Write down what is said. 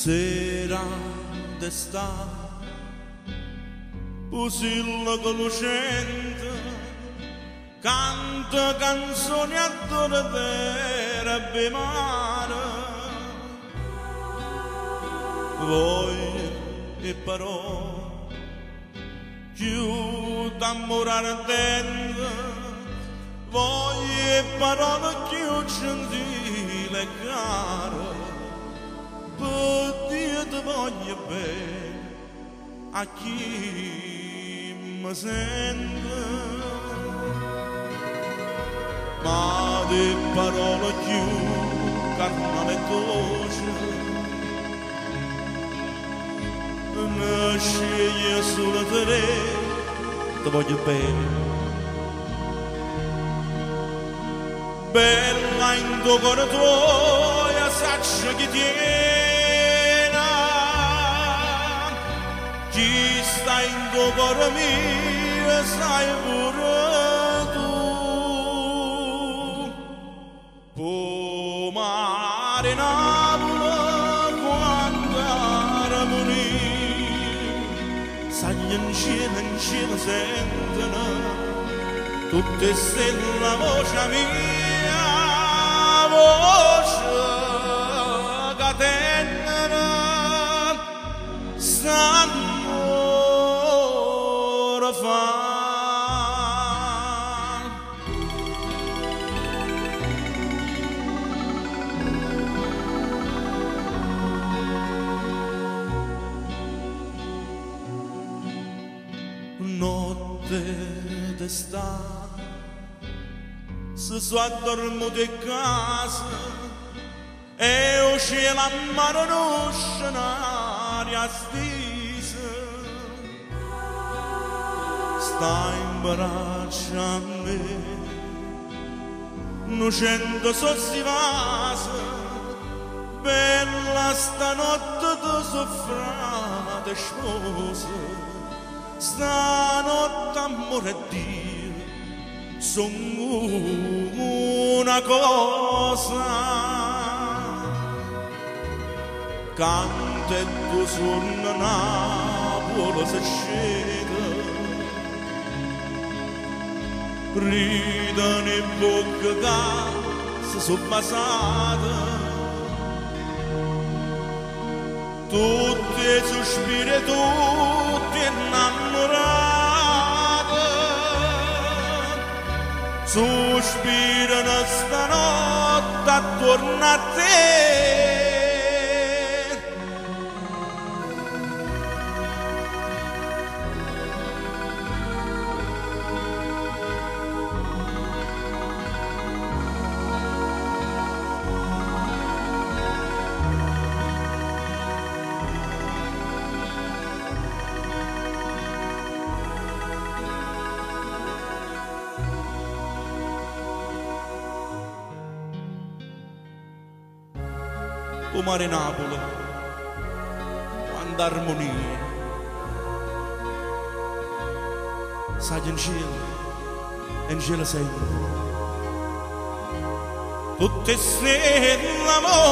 Sera d'estate, usillo conoscente, canta canzoni a dormire e mare. Voglia e parole, più d'amore ardente, voglia e parole più gentili e care. Per Dio ti voglio bene a chi mi sente, ma di parole più carnali e dolci ne sceglie solo te, ti voglio bene. Bella in tuo cuore tuo, saccia che tiene, chi sta in tuo cuore mio, sai pure tu. Po mare Napoli, quando armonia, sai in cielo sentono, tutte stelle la voce mia, voce catena, s'amore fa. Notte d'estate, se sono addormuto in casa e o cielo a mare non scenario stisa, sta in braccio a me, non sento sossivasa, bella stanotte ti soffrate sposa, stanotte amore e Dio sono una cosa, canta e tu suona Napoli se scende, ridono in bocca che si sono basate, tutti i sospiri, tutti innamorati, sospirano stanotte attorno a te. O mare Napoli, quanta armonia, sai in cielo sempre, tutte stelle l'amore